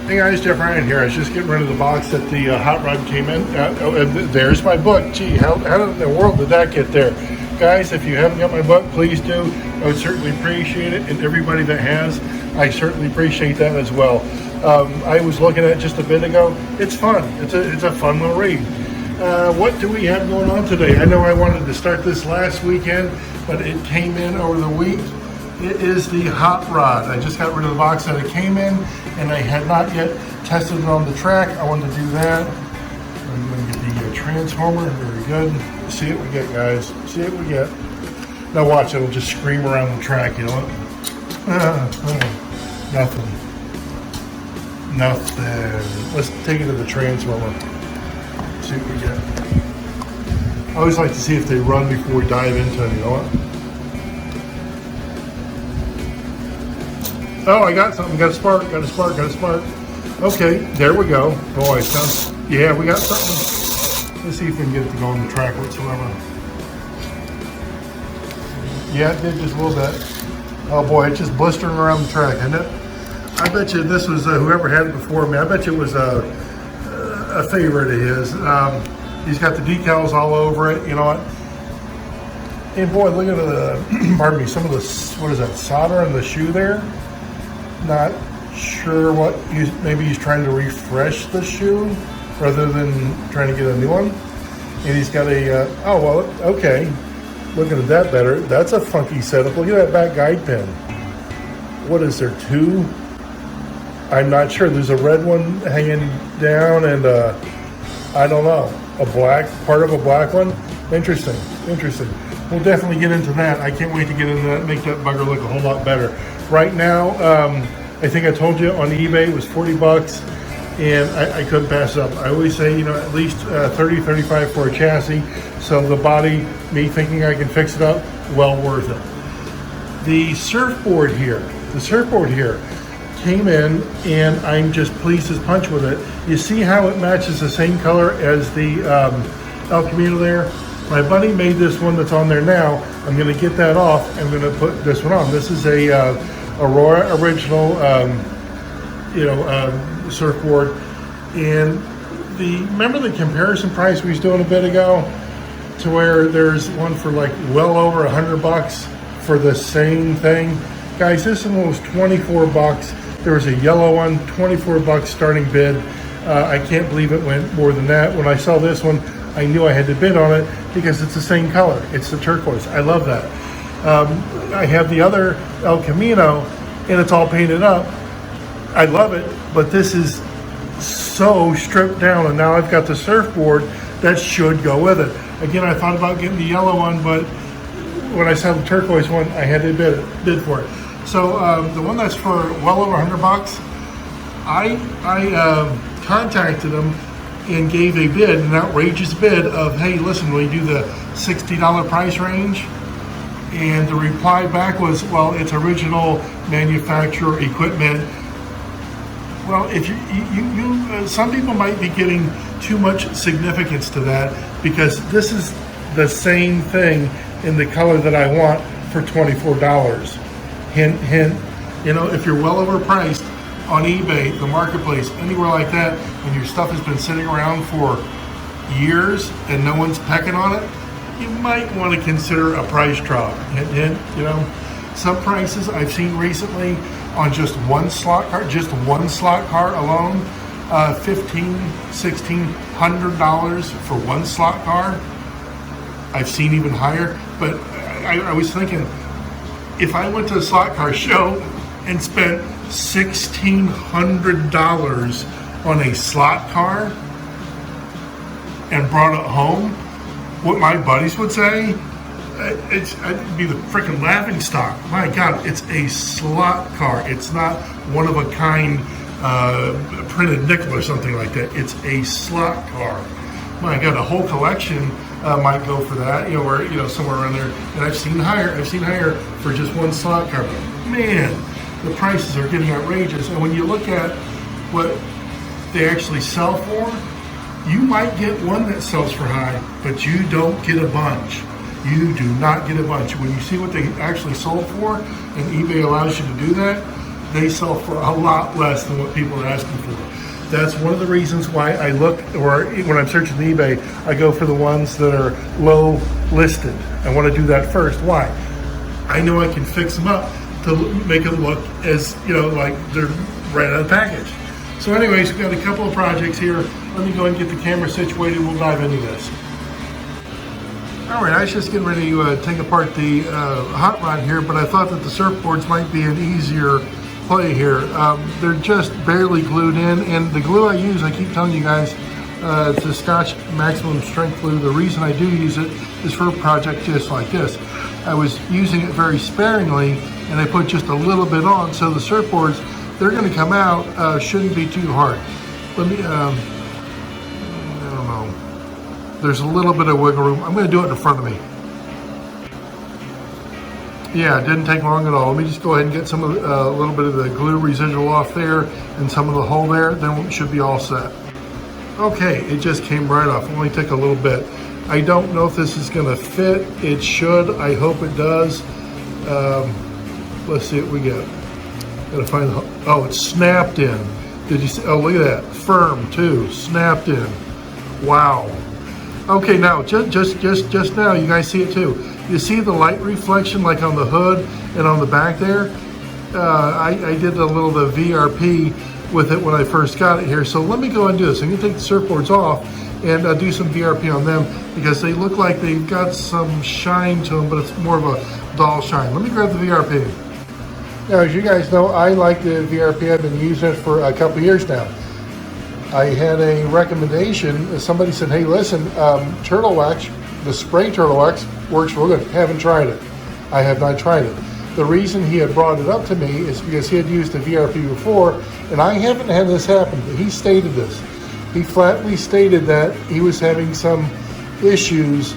Hey guys, Jeff Ryan here. I was just getting rid of the box that the hot rod came in. There's my book. Gee, how in the world did that get there? Guys, if you haven't got my book, please do. I would certainly appreciate it. And everybody that has, I certainly appreciate that as well. I was looking at it just a bit ago. It's fun. It's a fun little read. What do we have going on today? I know I wanted to start this last weekend, but it came in over the week. It is the hot rod. I just got rid of the box that it came in, and I had not yet tested it on the track. I wanted to do that. I'm going to get the transformer. Very good. See what we get, guys. See what we get. Now watch, it'll just scream around the track, you know what? Nothing. Nothing. Let's take it to the transformer. See what we get. I always like to see if they run before we dive into it, you know what? Oh, I got something. Got a spark. Got a spark. Got a spark. Okay, there we go. Boy, yeah, we got something. Let's see if we can get it to go on the track whatsoever. Yeah, it did just a little bit. Oh boy, it's just blistering around the track, isn't it? I bet you this was whoever had it before me. I bet you it was a favorite of his. He's got the decals all over it. You know what? And boy, look at the pardon me. Some of the what is that solder in the shoe there? Not sure what maybe he's trying to refresh the shoe rather than trying to get a new one. And he's got a oh well, okay, looking at that better. That's a funky setup. Look at that back guide pin. What is there, two? I'm not sure. There's a red one hanging down and I don't know, a black part of a black one. Interesting. We'll definitely get into that. I can't wait to get into that, make that bugger look a whole lot better. Right now, I think I told you on eBay it was 40 bucks, and I couldn't pass it up. I always say, you know, at least 30, 35 for a chassis. So the body, me thinking I can fix it up, well worth it. The surfboard here came in, and I'm just pleased as punch with it. You see how it matches the same color as the El Camino there? My buddy made this one that's on there now. I'm going to get that off. I'm going to put this one on. This is a Aurora original, surfboard. And remember the comparison price we was doing a bit ago, to where there's one for like well over $100 for the same thing. Guys, this one was 24 bucks. There was a yellow one, 24 bucks starting bid. I can't believe it went more than that. When I saw this one, I knew I had to bid on it because it's the same color. It's the turquoise. I love that. I have the other El Camino, and it's all painted up. I love it, but this is so stripped down, and now I've got the surfboard that should go with it. Again, I thought about getting the yellow one, but when I saw the turquoise one, I had to bid for it. So the one that's for well over $100, I contacted them and gave a bid, an outrageous bid of, hey, listen, will you do the $60 price range? And the reply back was, well, it's original manufacturer equipment. Well, if you some people might be getting too much significance to that, because this is the same thing in the color that I want for $24. Hint, hint. You know, if you're well overpriced on eBay, the marketplace, anywhere like that, and your stuff has been sitting around for years and no one's pecking on it, you might want to consider a price drop. Hint, hint. You know, some prices I've seen recently on just one slot car alone, $1,600 for one slot car. I've seen even higher, but I was thinking, if I went to a slot car show and spent $1,600 on a slot car and brought it home, what my buddies would say, I'd be the freaking laughing stock. My God, it's a slot car. It's not one of a kind printed nickel or something like that. It's a slot car. My God, a whole collection might go for that, or somewhere around there. And I've seen higher for just one slot car. But man, the prices are getting outrageous. And when you look at what they actually sell for, you might get one that sells for high, but you don't get a bunch. You do not get a bunch. When you see what they actually sold for, and eBay allows you to do that, they sell for a lot less than what people are asking for. That's one of the reasons why I look, or when I'm searching eBay, I go for the ones that are low listed. I want to do that first. Why? I know I can fix them up to make them look as, like they're right out of the package. So anyways, we've got a couple of projects here. Let me go and get the camera situated. We'll dive into this. All right, I was just getting ready to take apart the hot rod here, but I thought that the Surfboards might be an easier play here. They're just barely glued in, and the glue I use, I keep telling you guys, it's a Scotch Maximum Strength glue. The reason I do use it is for a project just like this. I was using it very sparingly, and I put just a little bit on, so the Surfboards, they're going to come out, shouldn't be too hard. Let me, I don't know. There's a little bit of wiggle room. I'm going to do it in front of me. Yeah, it didn't take long at all. Let me just go ahead and get some of a little bit of the glue residual off there and some of the hole there, then we should be all set. Okay, it just came right off. It only took a little bit. I don't know if this is going to fit. It should. I hope it does. Let's see what we get. Gotta find the, oh, it's snapped in. Did you see? Oh, look at that. Firm too. Snapped in. Wow. Okay, now just now, you guys see it too. You see the light reflection like on the hood and on the back there? I did a little the VRP with it when I first got it here. So let me go and do this. I'm gonna take the Surfboards off and do some VRP on them because they look like they've got some shine to them, but it's more of a dull shine. Let me grab the VRP. Now, as you guys know, I like the VRP. I've been using it for a couple years now. I had a recommendation. Somebody said, hey, listen, turtle wax, the spray turtle wax works real good. Haven't tried it. I have not tried it. The reason he had brought it up to me is because he had used the VRP before, and I haven't had this happen, but he stated this. He flatly stated that he was having some issues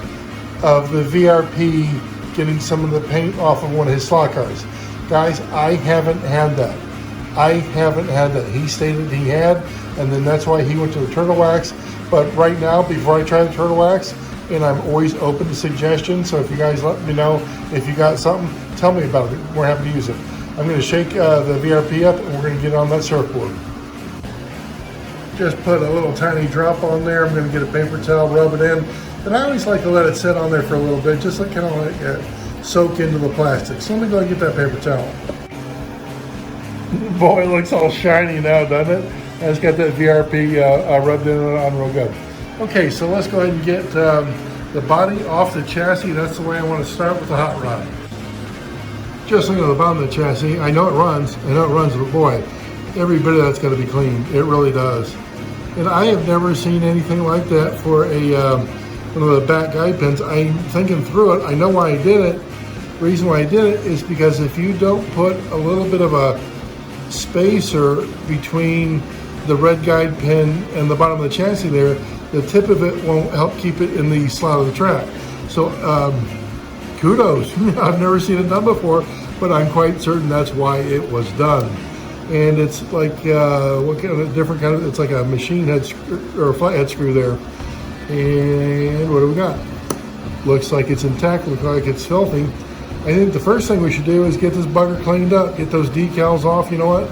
of the VRP getting some of the paint off of one of his slot cars. Guys, I haven't had that. I haven't had that. He stated he had, and then that's why he went to the turtle wax. But right now, before I try the turtle wax, and I'm always open to suggestions, so if you guys let me know if you got something, tell me about it. We're happy to use it. I'm going to shake the VRP up, and we're going to get on that surfboard. Just put a little tiny drop on there. I'm going to get a paper towel, rub it in. And I always like to let it sit on there for a little bit, just like kind of like soak into the plastic. So let me go and get that paper towel. Boy, it looks all shiny now, doesn't it? I just got that VRP rubbed in on real good. Okay, so let's go ahead and get the body off the chassis. That's the way I want to start with the hot rod. Just look at the bottom of the chassis. I know it runs, but boy, every bit of that's got to be clean. It really does. And I have never seen anything like that for a one of the back guide pins. I'm thinking through it. I know why I did it. The reason why I did it is because if you don't put a little bit of a spacer between the red guide pin and the bottom of the chassis there, the tip of it won't help keep it in the slot of the track. So kudos. I've never seen it done before, but I'm quite certain that's why it was done. And it's like what kind of different kind of, it's like a machine head screw, or a flathead screw there. And what do we got? Looks like it's intact, looks like it's filthy. I think the first thing we should do is get this bugger cleaned up, get those decals off, you know what?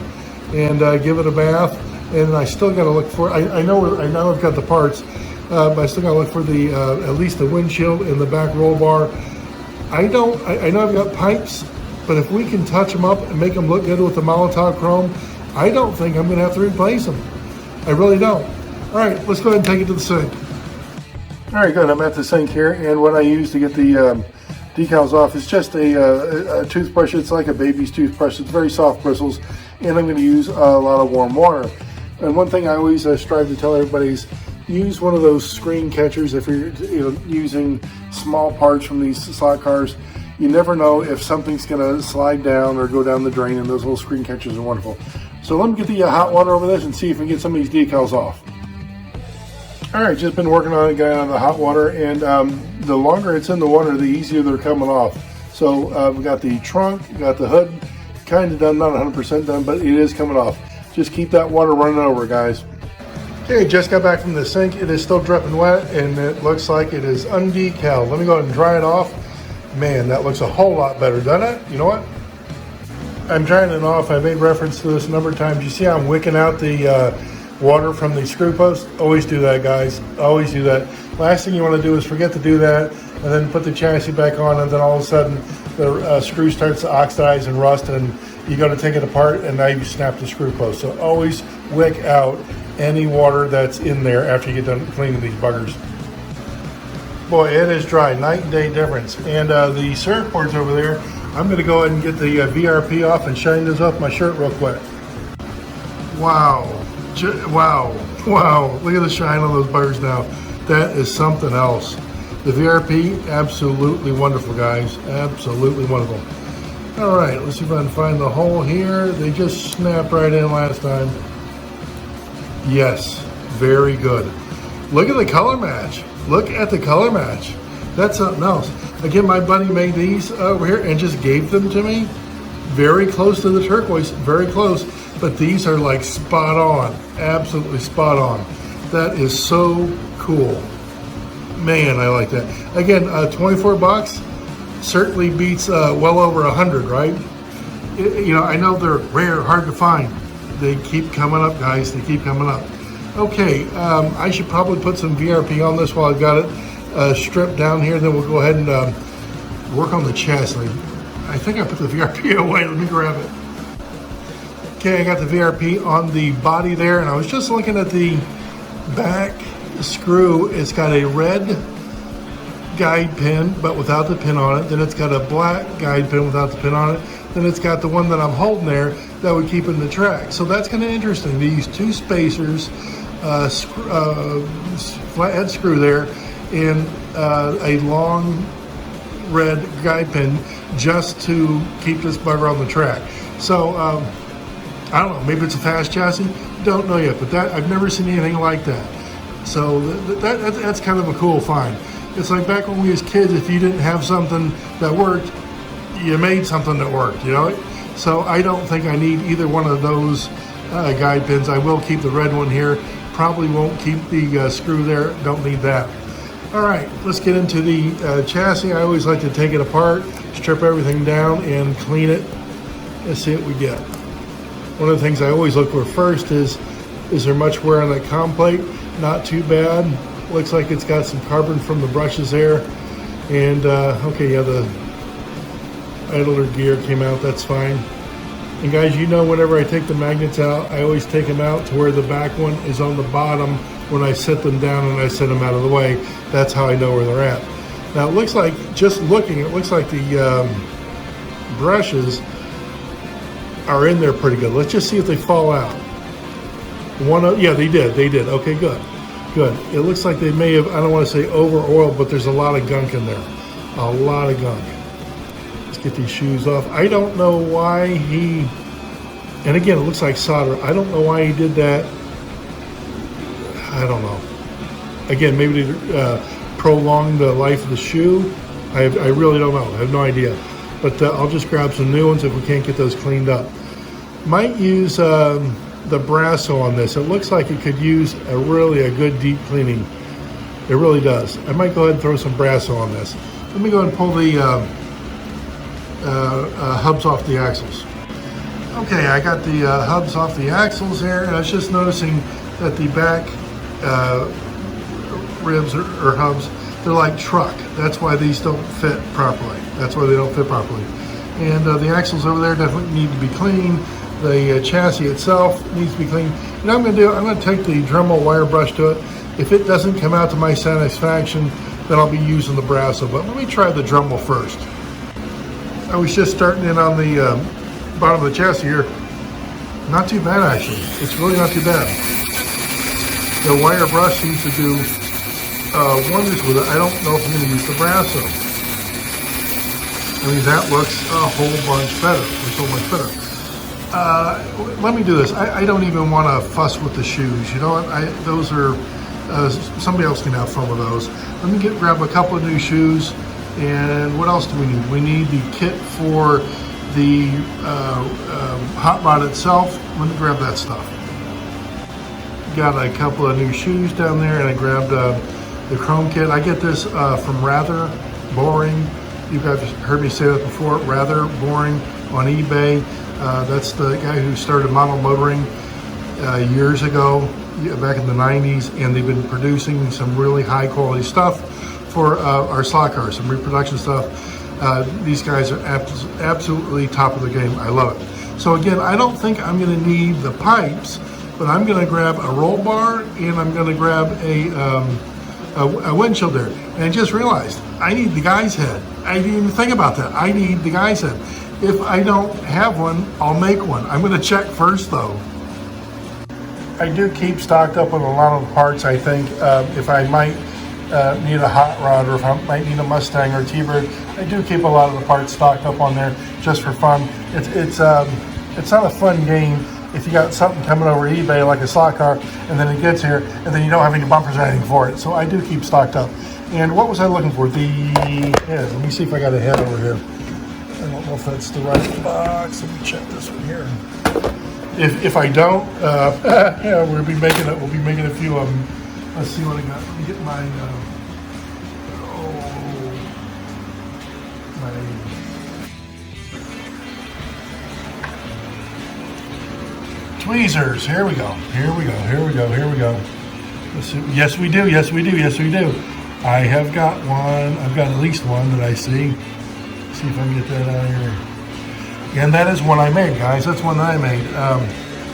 And give it a bath. And I still got to look for, I know I've got the parts, but I still got to look for the at least the windshield and the back roll bar. I know I've got pipes, but if we can touch them up and make them look good with the Molotov chrome, I don't think I'm going to have to replace them. I really don't. All right, let's go ahead and take it to the sink. All right, good. I'm at the sink here, and what I use to get the decals off is just a toothbrush. It's like a baby's toothbrush. It's very soft bristles, and I'm going to use a lot of warm water. And one thing I always strive to tell everybody is use one of those screen catchers if you're using small parts from these slot cars. You never know if something's going to slide down or go down the drain, and those little screen catchers are wonderful. So let me get the hot water over this and see if we can get some of these decals off. All right, just been working on it, got on the hot water, and the longer it's in the water, the easier they're coming off. So we got the trunk, got the hood, kind of done, not 100% done, but it is coming off. Just keep that water running over, guys. Okay, just got back from the sink. It is still dripping wet, and it looks like it is undecaled. Let me go ahead and dry it off. Man, that looks a whole lot better, doesn't it? You know what? I'm drying it off. I made reference to this a number of times. You see how I'm wicking out the water from the screw post? Always do that, guys. Always do that. Last thing you want to do is forget to do that and then put the chassis back on, and then all of a sudden the screw starts to oxidize and rust, and you go to take it apart and now you snap the screw post. So always wick out any water that's in there after you get done cleaning these buggers. Boy, it is dry, night and day difference. And the surfboards over there, I'm going to go ahead and get the VRP off and shine this off my shirt real quick. Wow, wow, look at the shine on those buggers now. That is something else. The VRP, absolutely wonderful, guys, absolutely wonderful. All right, let's see if I can find the hole here. They just snapped right in last time. Yes, very good. Look at the color match. Look at the color match. That's something else. Again, my buddy made these over here and just gave them to me. Very close to the turquoise, very close. But these are like spot on, absolutely spot on. That is so cool. Man, I like that. Again, 24 bucks certainly beats well over 100, right? You know, I know they're rare, hard to find. They keep coming up, guys, they keep coming up. Okay, I should probably put some VRP on this while I've got it stripped down here. Then we'll go ahead and work on the chassis. I think I put the VRP away. Let me grab it. Okay, I got the VRP on the body there, and I was just looking at the back screw. It's got a red guide pin, but without the pin on it. Then it's got a black guide pin without the pin on it. Then it's got the one that I'm holding there that would keep in the track. So that's kind of interesting. They use two spacers, flathead screw there, and a long red guide pin just to keep this bugger on the track. So I don't know, maybe it's a fast chassis, don't know yet, but that I've never seen anything like that. So that's kind of a cool find. It's like back when we was kids, if you didn't have something that worked, you made something that worked, you know? So I don't think I need either one of those guide pins. I will keep the red one here. Probably won't keep the screw there, don't need that. All right, let's get into the chassis. I always like to take it apart, strip everything down, and clean it. Let's see what we get. One of the things I always look for first is there much wear on that comm plate? Not too bad. Looks like it's got some carbon from the brushes there. And okay, yeah, the idler gear came out, that's fine. And guys, you know, whenever I take the magnets out, I always take them out to where the back one is on the bottom when I set them down and I set them out of the way. That's how I know where they're at. Now it looks like, just looking, it looks like the brushes are in there pretty good. Let's just see if they fall out. Yeah, they did. Okay, good. It looks like they may have, I don't want to say over oiled, but there's a lot of gunk in there. A lot of gunk. Let's get these shoes off. I don't know why and again, it looks like solder. I don't know why he did that. I don't know. Again, maybe to prolong the life of the shoe. I really don't know. I have no idea. But I'll just grab some new ones if we can't get those cleaned up. Might use the Brasso on this. It looks like it could use a good deep cleaning. It really does. I might go ahead and throw some Brasso on this. Let me go ahead and pull the hubs off the axles. Okay, I got the hubs off the axles here, and I was just noticing that the back ribs or hubs, they're like truck. That's why these don't fit properly. That's why they don't fit properly. And the axles over there definitely need to be cleaned. The chassis itself needs to be cleaned. You know what I'm going to take the Dremel wire brush to it. If it doesn't come out to my satisfaction, then I'll be using the Brasso. But let me try the Dremel first. I was just starting in on the bottom of the chassis here. Not too bad, actually. It's really not too bad. The wire brush seems to do wonders with it. I don't know if I'm going to use the Brasso. I mean, that looks a whole bunch better. It's so much better. Let me do this. I don't even want to fuss with the shoes. You know what? Those are somebody else can have fun with those. Let me grab a couple of new shoes. And what else do we need? We need the kit for the hot rod itself. Let me grab that stuff. Got a couple of new shoes down there, and I grabbed the chrome kit. I get this from Rather Boring. You guys heard me say that before. Rather Boring. on eBay. That's the guy who started model motoring years ago, back in the 90s, and they've been producing some really high quality stuff for our slot cars, some reproduction stuff. These guys are absolutely top of the game. I love it. So again, I don't think I'm going to need the pipes, but I'm going to grab a roll bar and I'm going to grab a windshield there. And I just realized I need the guy's head. I didn't even think about that. I need the guy's head. If I don't have one, I'll make one. I'm going to check first though. I do keep stocked up on a lot of the parts. I think if I might need a hot rod, or if I might need a Mustang or a T-Bird, I do keep a lot of the parts stocked up on there just for fun. It's not a fun game if you got something coming over eBay like a slot car and then it gets here and then you don't have any bumpers or anything for it. So I do keep stocked up. And what was I looking for? The head. Let me see if I got a head over here. I don't know if that's the right box. Let me check this one here. If I don't, yeah, we'll be making a few of them. Let's see what I got. Let me get my tweezers. Here we go. Let's see. Yes, we do. I have got one. I've got at least one that I see. Let's see if I can get that out of here. And that is one I made, guys. That's one that I made.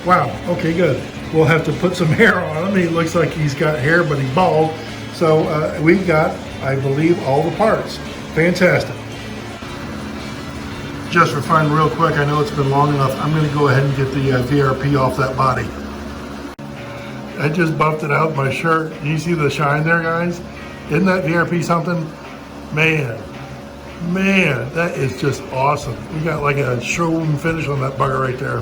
Wow. Okay, good. We'll have to put some hair on him. He looks like he's got hair, but he's bald. So we've got, I believe, all the parts. Fantastic. Just for fun, real quick, I know it's been long enough. I'm going to go ahead and get the VRP off that body. I just buffed it out with my shirt. You see the shine there, guys? Isn't that VRP something? Man, that is just awesome. We got like a showroom finish on that bugger right there.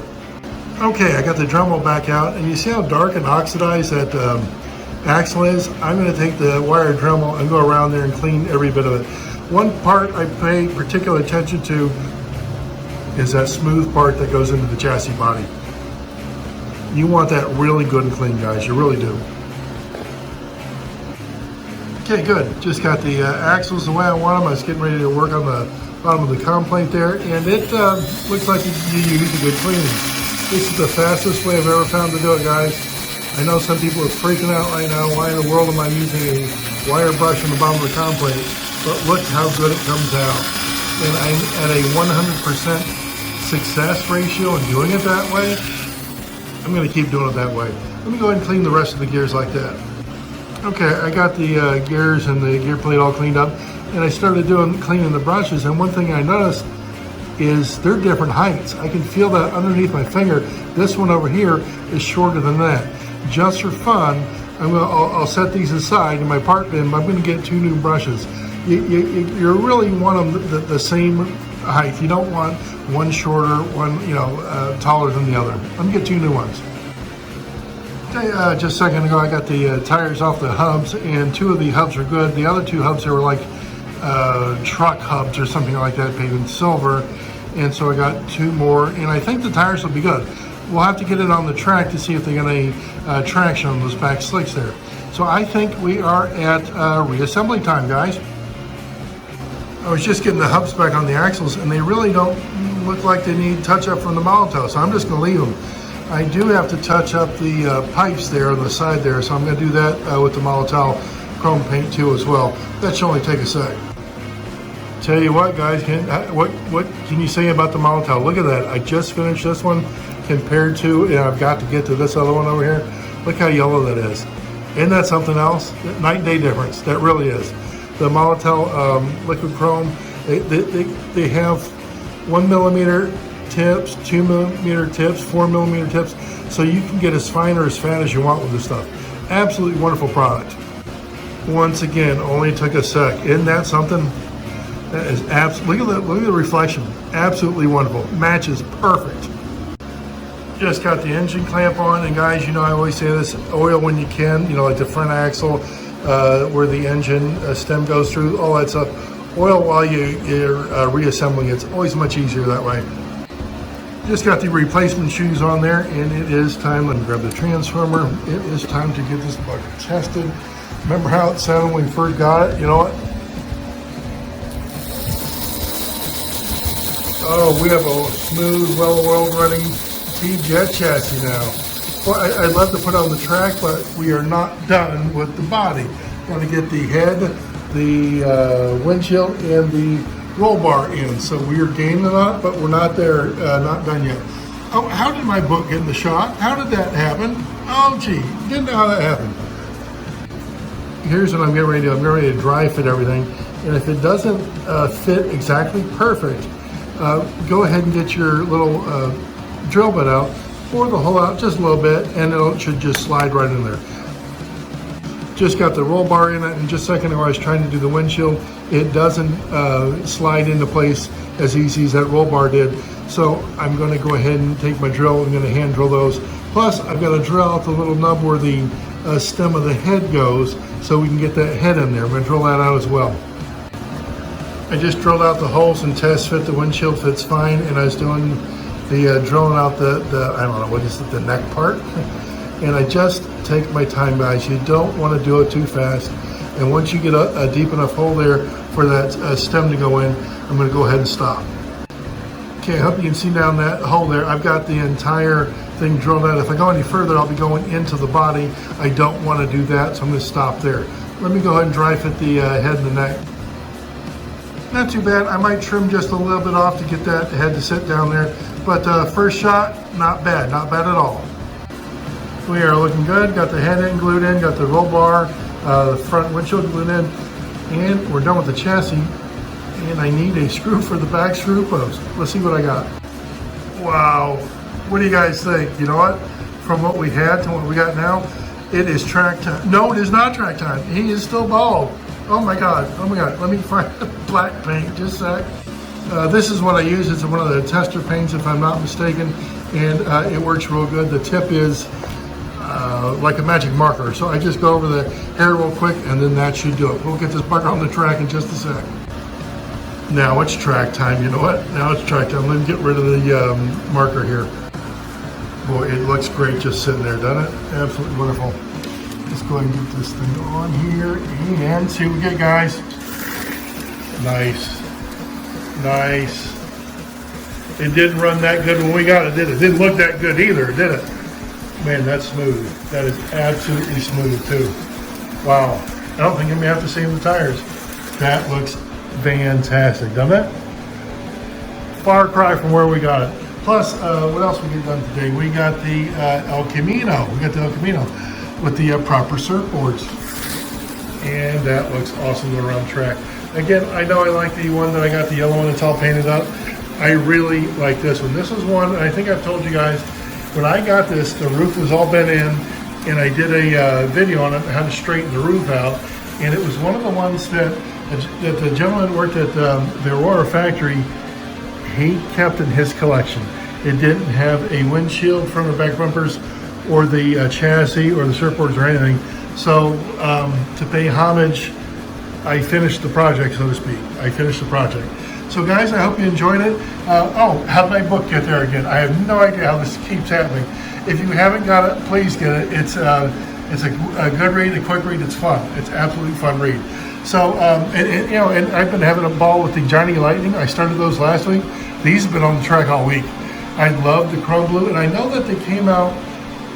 Okay, I got the Dremel back out, and you see how dark and oxidized that axle is? I'm going to take the wire Dremel and go around there and clean every bit of it. One part I pay particular attention to is that smooth part that goes into the chassis body. You want that really good and clean, guys. You really do. Okay, good. Just got the axles the way I want them. I was getting ready to work on the bottom of the complaint there, and it looks like you use a good cleaning. This is the fastest way I've ever found to do it, guys. I know some people are freaking out right now. Why in the world am I using a wire brush on the bottom of the complaint? But look how good it comes out. And I'm at a 100% success ratio in doing it that way. I'm going to keep doing it that way. Let me go ahead and clean the rest of the gears like that. Okay, I got the gears and the gear plate all cleaned up, and I started cleaning the brushes, and one thing I noticed is they're different heights. I can feel that underneath my finger. This one over here is shorter than that. Just for fun, I'll set these aside in my part bin, but I'm going to get two new brushes. You really want them the same height. You don't want one shorter, one taller than the other. I'm going to get two new ones. Okay, just a second ago I got the tires off the hubs, and two of the hubs are good. The other two hubs, they were like truck hubs or something like that, painted in silver, and so I got two more, and I think the tires will be good. We'll have to get it on the track to see if they got any traction on those back slicks there. So I think we are at reassembly time, guys. I was just getting the hubs back on the axles, and they really don't look like they need touch up from the Molotov, so I'm just going to leave them. I do have to touch up the pipes there on the side there, so I'm going to do that with the Molotov chrome paint too as well. That should only take a sec. Tell you what, guys, what can you say about the Molotov? Look at that. I just finished this one compared to, and I've got to get to this other one over here. Look how yellow that is. Isn't that something else? Night and day difference. That really is. The Molotov liquid chrome, they have 1 millimeter tips, 2 millimeter tips, 4 millimeter tips, so you can get as fine or as fat as you want with this stuff. Absolutely wonderful product. Once again, only took a sec. Isn't that something? That is absolutely, look at the reflection. Absolutely wonderful. Matches perfect. Just got the engine clamp on, and guys, I always say this, oil when you can, like the front axle, where the engine stem goes through, all that stuff. Oil while you're reassembling. It's always much easier that way. Just got the replacement shoes on there, and it is time. Let me grab the transformer. It is time to get this bugger tested. Remember how it sounded when we first got it? You know what? Oh, we have a smooth, well-oiled running T-Jet chassis now. Well, I'd love to put it on the track, but we are not done with the body. Got to get the head, the windshield, and the roll bar in. So we are gaining on it, but we're not there, not done yet. Oh, how did my book get in the shot? How did that happen? Oh, gee, didn't know how that happened. Here's what I'm getting ready to do. I'm getting ready to dry fit everything. And if it doesn't fit exactly perfect, go ahead and get your little drill bit out, pour the hole out just a little bit, and it should just slide right in there. Just got the roll bar in it, and just a second ago I was trying to do the windshield. It doesn't slide into place as easy as that roll bar did. So I'm going to go ahead and take my drill. I'm going to hand drill those. Plus I've got to drill out the little nub where the stem of the head goes, so we can get that head in there. I'm going to drill that out as well. I just drilled out the holes and test fit. The windshield fits fine, and I was doing the drilling out the I don't know, what is it, the neck part. And I just take my time, guys. You don't want to do it too fast. And once you get a deep enough hole there for that stem to go in, I'm going to go ahead and stop. Okay, I hope you can see down that hole there. I've got the entire thing drilled out. If I go any further, I'll be going into the body. I don't want to do that, so I'm going to stop there. Let me go ahead and dry fit the head and the neck. Not too bad. I might trim just a little bit off to get that head to sit down there. But first shot, not bad at all. We are looking good. Got the head in, glued in, got the roll bar, the front windshield glued in, and we're done with the chassis. And I need a screw for the back screw post. Let's see what I got. Wow. What do you guys think? You know what? From what we had to what we got now, it is track time. No, it is not track time. He is still bald. Oh my God. Oh my God. Let me find the black paint just a sec. This is what I use. It's one of the tester paints, if I'm not mistaken, and it works real good. The tip is like a magic marker. So I just go over the hair real quick, and then that should do it. We'll get this bucket on the track in just a sec. Now it's track time. You know what? Now it's track time. Let me get rid of the marker here. Boy, it looks great just sitting there, doesn't it? Absolutely wonderful. Let's go ahead and get this thing on here and see what we get, guys. Nice. Nice. It didn't run that good when we got it, did it? It didn't look that good either, did it? Man, that's smooth. That is absolutely smooth too. Wow. I don't think I'm gonna have to save the tires. That looks fantastic, doesn't it? Far cry from where we got it. Plus, what else we get done today? We got the El Camino. We got the El Camino with the proper surfboards. And that looks awesome to run track. Again, I know I like the one that I got, the yellow one that's all painted up. I really like this one. This is one, I think I've told you guys, when I got this, the roof was all bent in, and I did a video on it, how to straighten the roof out. And it was one of the ones that the gentleman that worked at the Aurora factory, he kept in his collection. It didn't have a windshield, front or back bumpers, or the chassis, or the surfboards, or anything. So to pay homage, I finished the project, so to speak. I finished the project. So guys, I hope you enjoyed it. Oh, how'd my book get there again? I have no idea how this keeps happening. If you haven't got it, please get it. It's a good read, a quick read. It's fun. It's absolutely fun read. So, you know, and I've been having a ball with the Johnny Lightning. I started those last week. These have been on the track all week. I love the chrome blue, and I know that they came out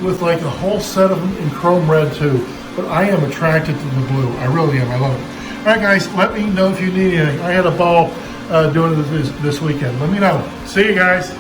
with like a whole set of them in chrome red too. But I am attracted to the blue. I really am. I love it. All right, guys, let me know if you need anything. I had a ball doing it this weekend. Let me know. See you guys.